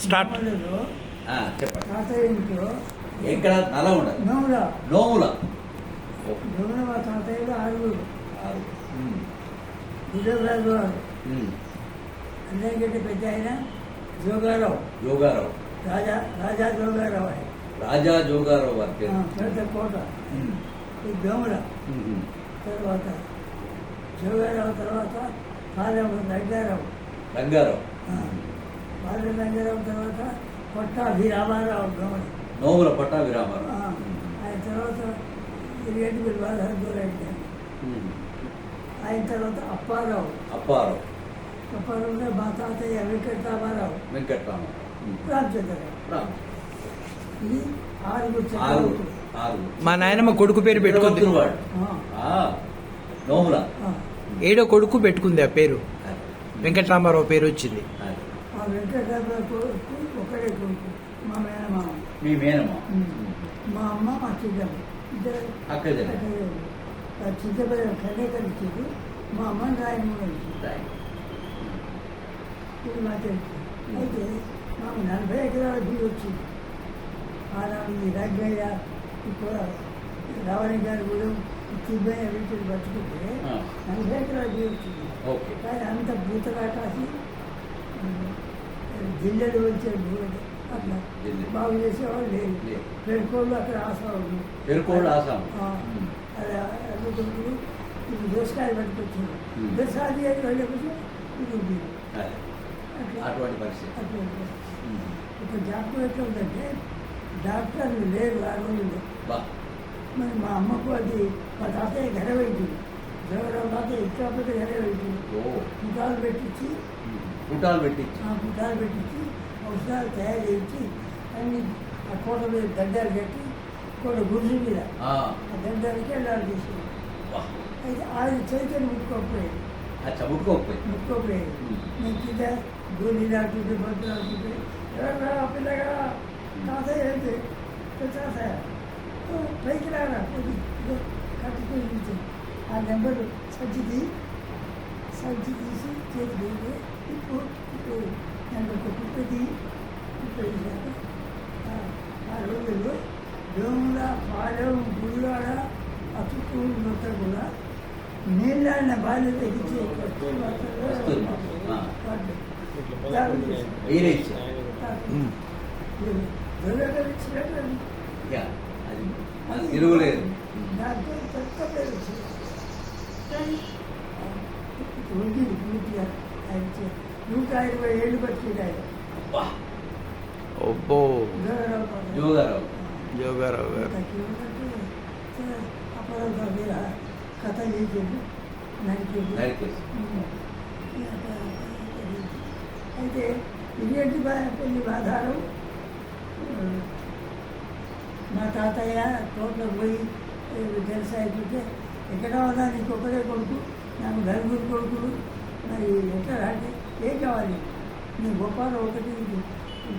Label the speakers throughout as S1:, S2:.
S1: Start
S2: చెప్పండి.
S3: తాతయ్య ఇంట్లో
S2: ఎక్కడ నల్లగొండ
S3: నోముల
S2: నోముల
S3: నోముల మా తాతయ్యలు ఆరుగురు
S2: ఆరు.
S3: విజయరాజు గారు అందరికంటే పెద్ద ఆయన జోగారావు
S2: యోగారావు
S3: రాజా జోగారావు ఆయన
S2: రాజా జోగారావు వారి పేరు.
S3: పెద్ద కోట ఈ దోముల తర్వాత జోగారావు తర్వాత పాలెం రంగారావు
S2: రంగారావు
S3: పాలెం రంగారావు తర్వాత కొట్టాభి రామారావు దోముల
S2: నోముల పట్టా విరామారావు.
S3: ఆయన తర్వాత ఇరిగంటి బాలహందూరెడ్డి ఆయన తర్వాత అప్పారావు
S2: అప్పారావు
S3: అప్పారావు మా తాతయ్య వెంకటరామారావు
S2: వెంకట్రామారావు
S3: రామచంద్రరావు
S2: రామ్.
S3: ఇది ఆరుగురు
S2: ఆరు
S3: చక్రవర్తులు.
S2: ఆరు.
S1: మా నాయనమ్మ కొడుకు పేరు పెట్టుకుంది.
S2: వాడు నోముల
S1: ఏడో కొడుకు పెట్టుకుంది ఆ పేరు. వెంకటరామారావు పేరు వచ్చింది.
S3: ఆ వెంకటరామారావు కొడుకు ఒకడే కొడుకు మా మేనమామ
S2: మీ మేనమా
S3: మా అమ్మ మా చిన్నమ్మ ఇద్దరు
S2: అక్కడ
S3: చిన్నపల్లి కన్నేకర్ ఇచ్చారు మా అమ్మని రాయమూడ ఇది మా తెలుసు. అయితే మాకు 40 ఎకరాల భూమి వచ్చింది ఆనాడు ఈ రంగయ్య ఇప్పుడు రావణి గారు కూడా చిన్నయ్య వీటిని పట్టుకుంటే 40 ఎకరాల భూమి వచ్చింది.
S2: ఓకే.
S3: కానీ అంత భూతరాకాసి జిల్లెలు వచ్చే భూమి అట్లా
S2: జిల్లె.
S3: బాగు చేసేవాళ్ళు లేదు.
S2: లేదు.
S3: పెరుకోళ్ళు అక్కడ ఆసవాళ్ళు
S2: పెరుకోళ్ళు ఆసాం.
S3: అది అందుకుంటూ ఇది దోసకాయలు పట్టుకొచ్చింది దోసాది వెళ్ళకపోతే ఇది ఉంది. అట్లా
S2: అటువంటి పరిస్థితి.
S3: అటువంటి ఇప్పుడు జ్ఞాపకం ఎట్లా ఉందంటే డాక్టర్లు లేరు ఆ రోజుల్లో.
S2: బా
S3: మరి మా అమ్మకు అది మా తాతయ్య ఘనవైద్యుడు జవరావు తాతయ్య ఇచ్చాపతి ఘనవైద్యుడు
S2: ఓ
S3: పుటాలు పెట్టించి
S2: పుట్టాలు పెట్టించి
S3: ఆ పుటాలు పెట్టించి ఔషధాలు తయారు చేయించి అన్ని ఆ కోట మీద దండాలు కట్టి కోట గుర్జు మీద
S2: ఆ,
S3: ఆ దండాలకి వెళ్ళాలి చేసేది.
S2: బా.
S3: అయితే ఆయన చైతన్య ముట్టుకోకపోయాడు
S2: అచ్చా ముట్టుకోకపోయి
S3: ముట్టుకోకపోయాడు నేను కింద గోళీలు ఆడుతుంటే బతులు ఆడుతుంటే ఎవరా పిల్లగా తాతయ్య అయితే తాతయ్య పైకి రారా కొద్ది కట్టుకొని ఆ నెంబరు సంచి తీసి చేతి పెడితే ఇప్పుడు నేను ఒక కుప్పది ఇప్పుడు ఆ రోజుల్లో దోముల పాలెం గుడివాడ ఆ చుట్టూ మొత్తం కూడా నీళ్ళ బాధ్యత ఇచ్చే
S2: మీరే ఇచ్చారు. ఇక అది అది తిరుగులేదు.
S3: దాంతో పెద్ద పేరు వచ్చింది కానీ రోజులు పూర్తిగా ఆయన 120 ఏళ్ళు బతికింది ఆయన
S2: బా.
S1: ఓబ్బో
S2: జోగారావు
S1: జోగారావు గారు.
S3: అప్పుడు మీరు కథ చేసేది నరికేది
S2: నరికేసి.
S3: అయితే ఇదేంటి పెళ్లి ఆధారం మా తాతయ్య తోటలో పోయి వ్యవసాయితే ఎక్కడ ఉన్నా నీకు ఒకటే కొడుకు నాకు నలుగురు కొడుకులు మరి ఎక్కడ అంటే ఏం కావాలి నీ గొప్పలు ఒకటి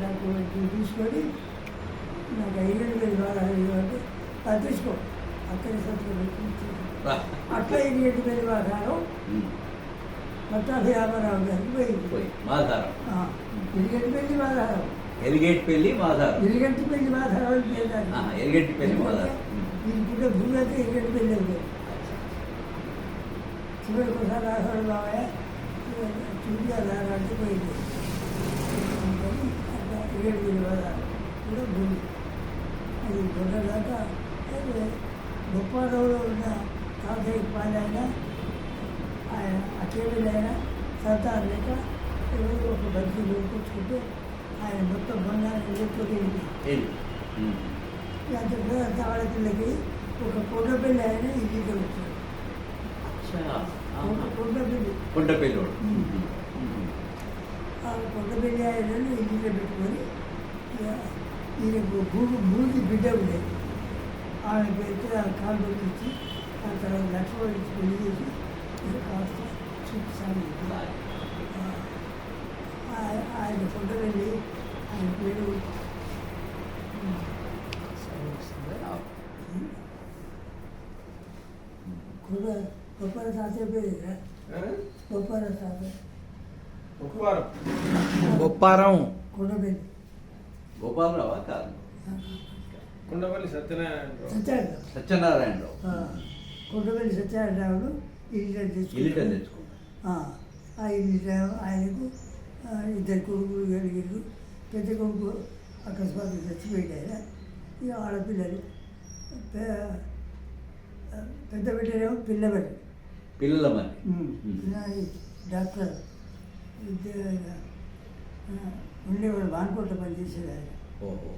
S3: నాకు తీసుకొని నాకు 5,000 వారాలు అంటే అది తీసుకో అక్కడి
S2: బా.
S3: అట్లా 7,000 వారాలు పట్టాభి రామారావు గారికి పోయింది
S2: పోయి మాధారం.
S3: ఇరిగంటిపల్లి మాధారం
S2: ఎలిగేట్ పెళ్లి మాధారం.
S3: ఇరిగంటిపల్లి మాధారం పేరు
S2: ఎలిగేట్ పెళ్లి మాధారం.
S3: ఇప్పుడు భూమి అయితే ఇరిగంటిపల్లి అవుతుంది చివరికి ఒకసారి రాసాడు బాబాయ్ చూపించాలి అంటే పోయింది అట్లా ఇరిగంటిపల్లి మాధారం కూడా భూమి అది దొంగదాకా గొప్ప రోజులో ఉన్న తాతయ్య పాలైన ఆయన అకేబులైన సంతానం లేక ఎవరు ఒక బజ్జీ కూర్చుంటే ఆయన మొత్తం బంగారం ఎదుర్కొంది అంత ఆడపిల్లకి ఒక కొండపల్లి ఆయన ఇంటికి వచ్చాడు కొండపల్లి
S2: కొండపల్లి
S3: ఆ కొండపల్లి ఆయనను ఇంటిలో పెట్టుకొని ఈయనకు భూమి బిడ్డ ఉండేది ఆమె పెడితే ఆ కాలు పెట్టించి ఆ తర్వాత లక్ష్మణ్ ఇచ్చి పెళ్లి చేసి కాస్త చూపిస్తాను ఆయన ఫోటో వెళ్ళి ఆయన పేరు గొప్ప తాతయ్య పేరు గొప్ప తాతయ్య
S4: ఉప్పారం.
S1: బొప్పారం.
S3: కొండపల్లి
S2: గోపాలరావా కాదు
S4: కుండపల్లి సత్యనారాయణ.
S3: సత్యాగ్రహం
S2: సత్యనారాయణరావు.
S3: కొండపల్లి సత్యాగ్రహాలు ఇల్లు
S2: ఇల్లిటర్
S3: తెచ్చుకుంటారు.
S2: తెచ్చుకున్నాడు.
S3: ఆ ఇల్లు ఆయనకు ఇద్దరు కొడుకులు కలిగిరు. పెద్ద కొడుకు అకస్మాత్తు చచ్చిపోయాడు ఆయన. ఇక ఆడపిల్లలు పెద్ద బిడ్డలేమో పిల్లబడి
S2: పిల్లల మరి.
S3: డాక్టర్ ఉండేవాడు మాన్కోట పనిచేసేది ఆయన.
S2: ఓహో,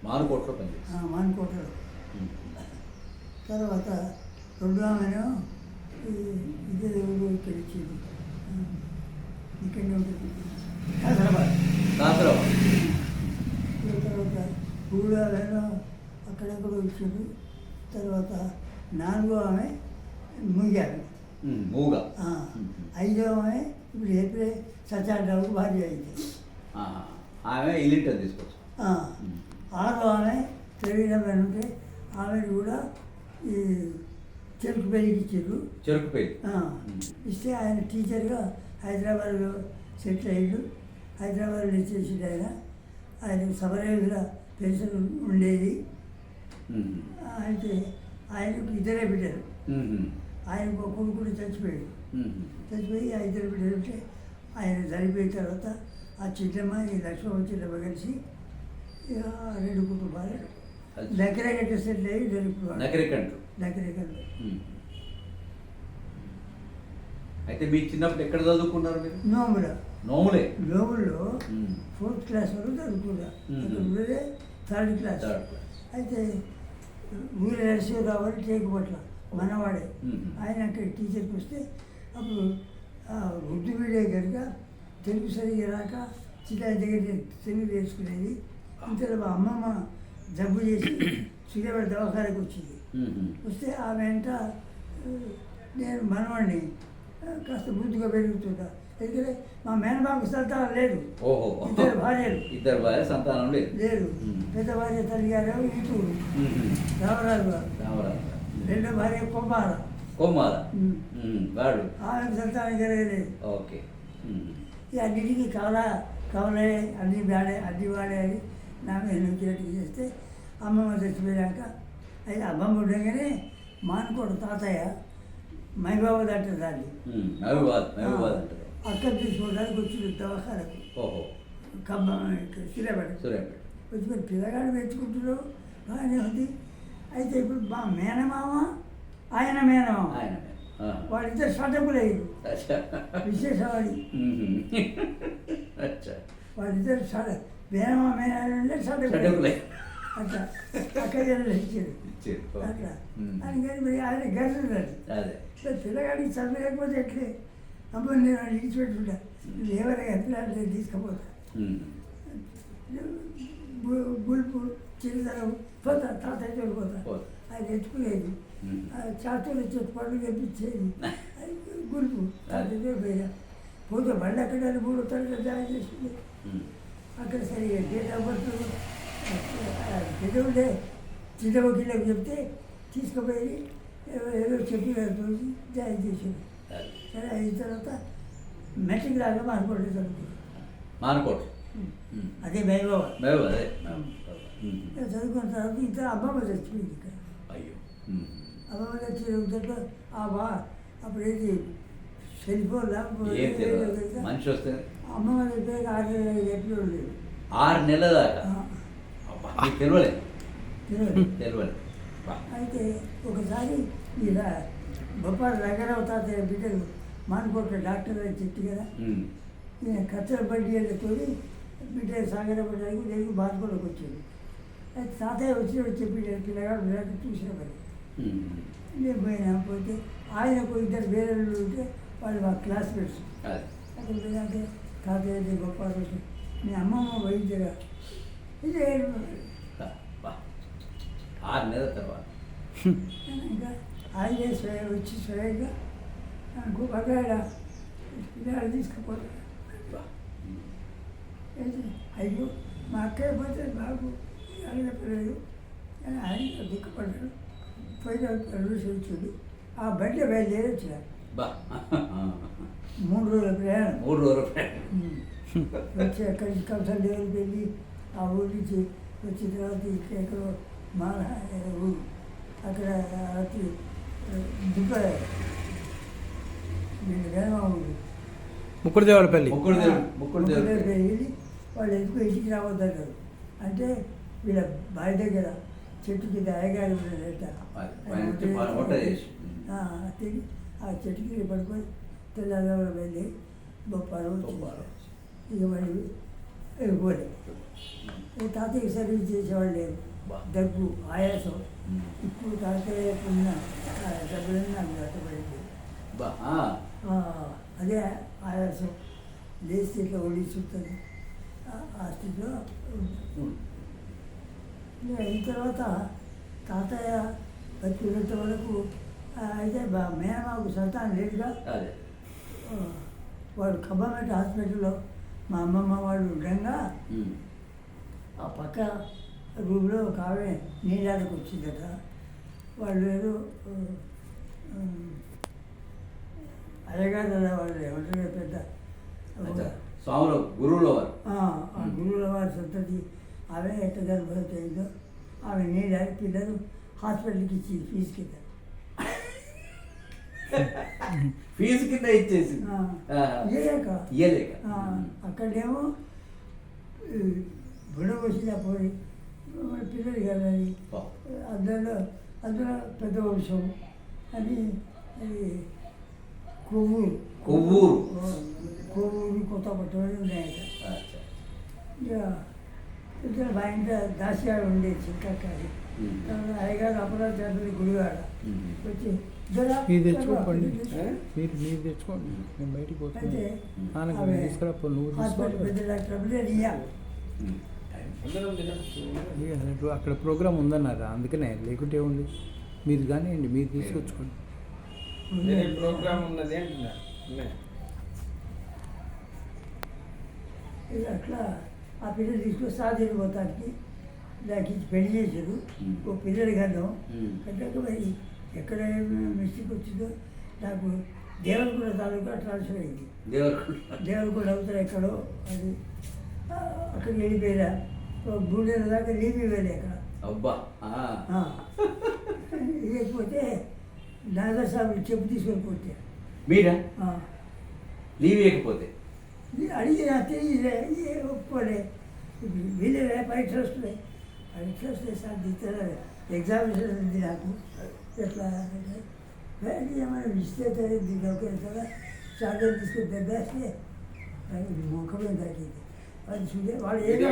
S2: మానుకోట్లో పనిచేసి.
S3: మాన్కోటలో. తర్వాత రెండు ఆమెను ఇదే ఊరు ఇక్కడ ఇచ్చింది. ఇక్కడనే ఉంటుంది హైదరాబాద్.
S2: కాసరాబాద్.
S3: తర్వాత గూడాలను అక్కడెక్కడ ఇచ్చిండు. తర్వాత నాలుగో ఆమె ముగ్గారు.
S2: మూగ.
S3: ఐదో ఆమె ఇప్పుడు ఎప్పుడే సత్యాగ్రహకు భార్య అయింది.
S2: ఆమె ఇల్లిటర్ తీసుకోవచ్చు.
S3: ఆరో ఆమె తెలియడం ఉంటే ఆమెను కూడా ఈ చెరుకు పెళ్ళికి ఇచ్చారు.
S2: చెరుకు పెళ్ళి
S3: ఇస్తే ఆయన టీచర్గా హైదరాబాద్లో సెటిల్ అయ్యాడు. హైదరాబాద్లో ఇచ్చేసిండు ఆయన. ఆయన సమరయుల పెన్షన్ ఉండేది. అయితే ఆయనకు ఇద్దరే బిడ్డలు. ఆయనకు ఒక కొడుకు కూడా చచ్చిపోయాడు. చచ్చిపోయి ఆ ఇద్దరు బిడ్డలు ఉంటే ఆయన చనిపోయిన తర్వాత ఆ చిన్నమ్మ ఈ లక్ష్మమ్మ చిన్నమ్మ కలిసి రెండు కుటుంబాలు నకరేకంట సెటిల్ అయ్యి జరుపుకున్నాడు. నకరేకంట.
S2: అయితే మీ చిన్నప్పుడు ఎక్కడ చదువుకున్నారు మీరు?
S3: నోములో
S2: 4th
S3: క్లాస్ వరకు చదువుకున్నా. అక్కడ ఉండేదే 3rd క్లాస్. అయితే ఊరి నరసింహరావు అని టేకుపట్ల మనవాడే. ఆయన అక్కడ టీచర్కి వస్తే అప్పుడు ఉర్దూ మీడియా కనుక తెలుగు సరిగ్గా రాక చిన్న దగ్గర తెలుగు నేర్చుకునేది. ఇంతలో మా అమ్మమ్మ జబ్బు చేసి సూర్యాపేట దవాఖానకు వచ్చింది. వస్తే ఆమె వెంట నేను మనవాడిని కాస్త బుద్ధిగా పెరుగుతుంటా. ఎందుకంటే మా మేనబాబు సంతానం లేదు.
S2: ఇద్దరు భార్య సంతానం
S3: లేదు. పెద్ద భార్య తల్లి గారు ఈటూరు రామరాజు గారు. రెండో భార్య కొమ్మార. ఆమెకు సంతానం జరగలేదు. ఇక అన్నిటికీ కవలే అన్ని వాడే అని నా మీద నొక్కినట్టు చేస్తే అమ్మమ్మ చచ్చిపోయాక అయితే అమ్మమ్మ ఉండగానే మానుకోడు తాతయ్య మైబాబాద్ అంటారు దాన్ని. అక్కడ తీసుకోవడానికి వచ్చింది దవాఖానకు. సూర్యాపేట వచ్చి మరి పిల్లగాడు పెంచుకుంటున్నావు బాగానే ఉంది. అయితే ఇప్పుడు మా మేనమామ ఆయన మేనమామ వాళ్ళిద్దరు షటకులయ్యారు. విశేషవాడి వాళ్ళిద్దరు మేనమామ మేన షటకులే అట్లా అక్కడ ఇచ్చారు అట్లా అని. కానీ మరి ఆయన గర్తున్నాడు. పిల్లగాడికి చదవలేకపోతే ఎట్లే అమ్మ నేను వాళ్ళు ఇచ్చిపెట్టుకుంటా. ఎవరైనా ఎట్లా తీసుకుపోతా. గుల్పు చిరుతరం పోతా తాతయ్య చోడిపోతా. ఆయన ఎత్తుకునేది చాతులు చెట్టు పళ్ళు తెప్పించేది. గుల్పు తాతయ్య పోయినా పోతే మళ్ళీ అక్కడ 3వ తరగతి జాయిన్ చేసింది. అక్కడ సరిగా డేట్ ఆఫ్ బర్త్ పెద్దవుండే చిన్న వకీళ్ళకి చెప్తే తీసుకుపోయి ఏదో చెప్పి జాయిన్ చేసింది. సరే అయిన తర్వాత మెట్రిక్ రాగా మానుకోవడం చదువుకున్నాను. అదే చదువుకున్న తర్వాత ఇద్దరు అమ్మమ్మ చచ్చిపోయింది ఇక్కడ. అమ్మమ్మ చచ్చిపోయిన అప్పుడు ఏంటి సెల్ ఫోన్ అమ్మమ్మ చచ్చిపోయాక 6 నెలలు లేదు.
S2: 6 నెలల దాకా తెలియలేదు.
S3: అయితే ఒకసారి ఇలా బొప్పాడు రంగారావు తాతయ్య బిడ్డలు మానుకోట్ల డాక్టర్ అని చెట్టు కదా. నేను కచ్చల బండి వెళ్ళి బిడ్డ సాగరపడడానికి నేను మానుకోవడానికి వచ్చాను. అయితే తాతయ్య వచ్చినప్పుడు చెప్పి పిల్లగాడు చూసిన మరి నేను పోతే ఆయనకు ఇద్దరు వేరే ఉంటే వాళ్ళు మా క్లాస్మేట్స్. అక్కడ పోయినాక తాతయ్య గొప్ప మీ అమ్మమ్మ వైద్యగా ఇది
S2: 6 నెలల తర్వాత
S3: ఇంకా ఆయనే వచ్చి స్వయంగా నాకు పగాడ పిల్లలు తీసుకుపోతాడు. అయ్యో మా అక్కయ్య పోతే బాబు అడగలేదు అని ఆయన దుఃఖపడ్డాడు. పోయిన రోజు వచ్చాడు. ఆ బండి బయలుదేరి వచ్చినాడు. 3 రోజుల ప్రయాణం
S2: 3 రోజులు ప్రయాణం.
S3: వచ్చి అక్కడి నుంచి కౌసల్ లెవెల్కి వెళ్ళి ఆ ఊరి నుంచి వచ్చిన తర్వాత ఎక్కడో మాల ఊరు అక్కడ రాత్రి దుబ్బ వీళ్ళ వేమ ఊరు
S1: ముక్కుడుదేవాలపల్లి.
S2: ముక్కుడు దేవుడు
S3: వెళ్ళి వాళ్ళు ఎందుకు ఇంటికి రావద్దన్నారు. అంటే వీళ్ళ బావి దగ్గర చెట్టు కింద అయ్యగారు ఉండేట
S2: వంట చేసి.
S3: తిరిగి ఆ చెట్టు కింద పడుకొని తెల్లవారు వెళ్ళి బొప్పారు
S2: బొప్పారు.
S3: ఇక మళ్ళీ వెళ్ళిపోలే. తాతయ్య సర్వీస్ చేసేవాళ్ళు లేరు. దగ్గు ఆయాసం ఇప్పుడు తాతయ్యకున్న డబ్బులన్నీ నాకు కట్టబడింది. అదే ఆయాసం లేచి ఇట్లా ఒడి చుట్టది ఆ స్థితిలో అయిన తర్వాత తాతయ్య బతికినంత వరకు అయితే మేనమాకు సంతానం లేదుగా.
S2: అదే
S3: వాడు ఖమ్మంపేట హాస్పిటల్లో మా అమ్మమ్మ వాళ్ళు ఉండగా ఆ పక్క రూమ్లో ఒక ఆమె నీళ్ళకి వచ్చిందట. వాళ్ళు ఏదో అయ్యగారు వాళ్ళు ఏమంటారు పెద్ద
S2: స్వాములు గురువుల వారు.
S3: ఆ గురువుల వారి సంతతి ఆమె ఎట్ట గర్భవతి అయిందో ఆమె నీళ్ళకి పిల్లలు హాస్పిటల్కి ఇచ్చి ఫీజు కింద
S2: ఫీజు కింద ఇచ్చేసి
S3: ఇయ్యలేక అక్కడేమో బుడవసిన పోయి పిల్లలు కలని అందులో పెద్ద వంశం అని అది కొవ్వూరు కొత్త పట్టుబడి ఉన్నాయట. ఇక ఇద్దరు మా ఇంట్లో దాసిగాడు ఉండేది చిక్కకాడి. తర్వాత అయ్యగారు అపరాధ చేతులు గుడిగాడ వచ్చి
S1: మీరు తెచ్చుకోండి, మీరు తెచ్చుకోండి, నేను బయటికి పోతుంది తీసుకురా. నువ్వు
S3: పెద్ద డాక్టర్ అభినయ
S1: అక్కడ ప్రోగ్రామ్ ఉందన్నారా, అందుకనే లేకుంటే ఉంది. మీరు కానివ్వండి, మీరు తీసుకొచ్చుకోండి.
S4: ప్రోగ్రామ్ ఉన్నది అంటున్నా.
S3: అట్లా ఆ పిల్లలు తీసుకొని సాధన పోతానికి నాకు ఇచ్చి పెళ్లి చేశారు. ఓ పిల్లలు కన్నాం కట్టాక మరి ఎక్కడ మిస్టేక్ వచ్చిందో నాకు దేవరకొండ తాలూకా ట్రాన్స్ఫర్ అయింది. దేవరకొండ అవుతారు ఎక్కడో అది అక్కడికి వెళ్ళిపోయినా గూడెల దాకా లీవ్ ఇవ్వలే అక్కడ.
S2: అబ్బా
S3: ఇవ్వకపోతే నాగసాబులు చెప్పు తీసుకొని కొట్టే
S2: మీరా లీవ్ ఇవ్వకపోతే
S3: అడిగి తెలియలే ఒప్పుకోలే. వీళ్ళే పరీక్ష వస్తున్నాయి, పరీక్ష వస్తాయి సార్ దిగుతారు ఎగ్జామినేషన్ ఉంది నాకు. ఎట్లా ఏమైనా ఇస్తే దీనికి కదా చార్జర్ తీసుకొని దెబ్బేస్తే ముఖమే తగ్గింది. అది చూడే వాళ్ళు ఏదో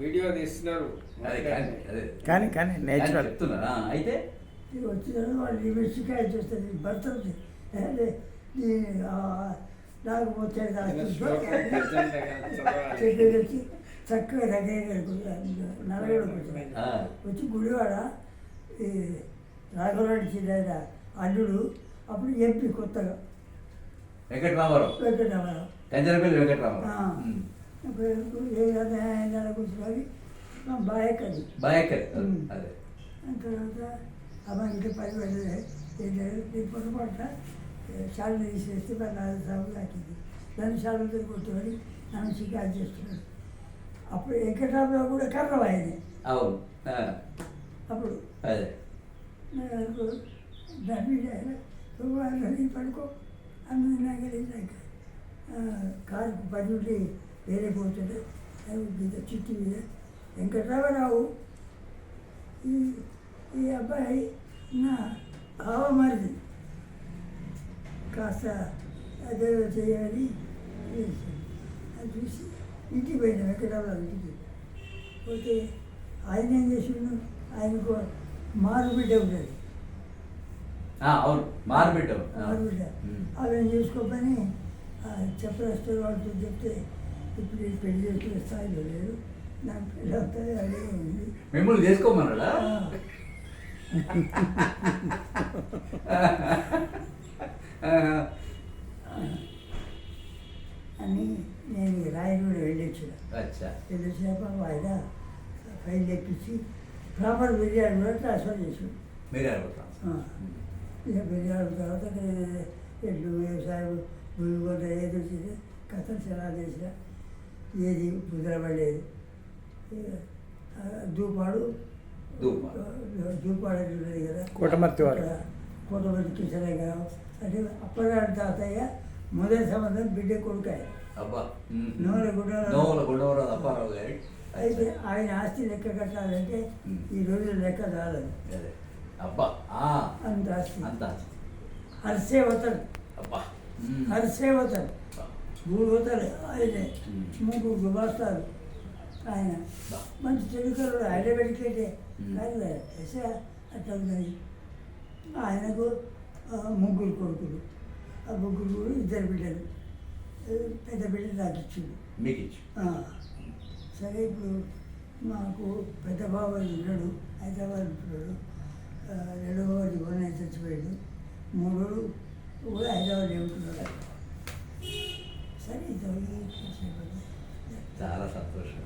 S4: వీడియో తీస్తున్నారు
S1: కానీ కానీ నేచురల్
S2: చెప్తున్నారా. అయితే
S3: వచ్చిన వాళ్ళు షికాయత్ చేస్తారు భర్త నాకు వచ్చేది చెట్టు వచ్చి చక్కగా దగ్గర నలగడకు వచ్చి గుడివాడ రాఘవరాడు చిన్న అల్లుడు అప్పుడు ఎంపీ కొత్తగా
S2: వెంకటరామారావు కంజరపల్లి వెంకటరామారావు
S3: కూర్చున్నది బాయక్కది
S2: అదే
S3: తర్వాత అమ్మ ఇంటి పని వెళ్ళలేదు పొరపాటున శాలు తీసేస్తే మరి 4 సార్లు తాకింది. దాన్ని శాలుతో కొట్టుకొని నన్ను షికారు చేస్తున్నాడు. అప్పుడు వెంకటరామరావు కూడా కర్రవాయని
S2: అవును
S3: అప్పుడు
S2: అదే
S3: దాని మీద పడుకో అన్నది నాకు వెళ్ళాక కారుకు పని ఉండి వేరే పోతుంటే మీద చిట్టి మీద వెంకటరామరావు ఈ అబ్బాయి నా ఆవమరిది కాస్త అదే చేయాలి అది చూసి ఇంటికి పోయినా వెంకటరామరావు ఇంటికి పోతే ఆయన ఏం చేసిండు, ఆయనకు మారుబిడ్డ ఉండేది.
S2: అవును మారుబిడ్డ
S3: అవేం చేసుకోమని చెప్పేస్తారు వాళ్ళతో చెప్తే ఇప్పుడు పెళ్లి చేసుకునే స్థాయిలో లేదు, నాకు పెళ్ళి అవుతుంది అదే ఉంది.
S2: మిమ్మల్ని చేసుకోమన్నాడా?
S3: అని నేను రాయగూడ వెళ్ళొచ్చిన. వెళ్ళొచ్చినప్పుడు వాయిదా ఫైల్ తెప్పించి ప్రాపర్ బిర్యానీ కూడా ట్రాన్స్ఫర్ చేసాడు. ఇక బిర్యానీ తర్వాత ఎడ్లు వ్యవసాయం భూమి కొంత ఏది వచ్చింది కథం చాలా చేసిన ఏది కుదరబడలేదు దూపాడు దూపాడు ఉన్నది కదా
S1: కోటమర్తి వాడు.
S3: కోటమర్తి కిషనగారావు అంటే అప్పటినాడు తాతయ్య మొదటి సంవత్సరం బిడ్డ కొడుకాయ
S2: అబ్బా
S3: నోల
S2: గుండవరం అప్పారావు గారి
S3: అయితే ఆయన ఆస్తి లెక్క కట్టాలంటే ఈ రోజు లెక్క రాలేదు
S2: అదే అబ్బా
S3: అంత ఆస్తి
S2: అంత
S3: హర్సేవతలు
S2: అబ్బా
S3: హర్సేవతలు భూవతలు ఆయనే ముగ్గురు గుమాస్తారు ఆయన మంచి తెలుగులో హైదరాబాద్కి అట్లా ఉన్నాయి ఆయనకు ముగ్గురు కొడుకులు ఆ ముగ్గురు కూడా ఇద్దరు బిడ్డలు పెద్ద బిడ్డ నాకు ఇచ్చిండు
S2: మీకు ఇచ్చి
S3: సరే ఇప్పుడు మాకు పెద్ద బాబాయ్ ఉన్నాడు హైదరాబాద్ ఉంటున్నాడు రెండవ వాడి గొడవ చచ్చిపోయాడు మూడోడు కూడా హైదరాబాద్ ఉంటున్నాడు సరే ఇది
S2: చాలా సంతోషం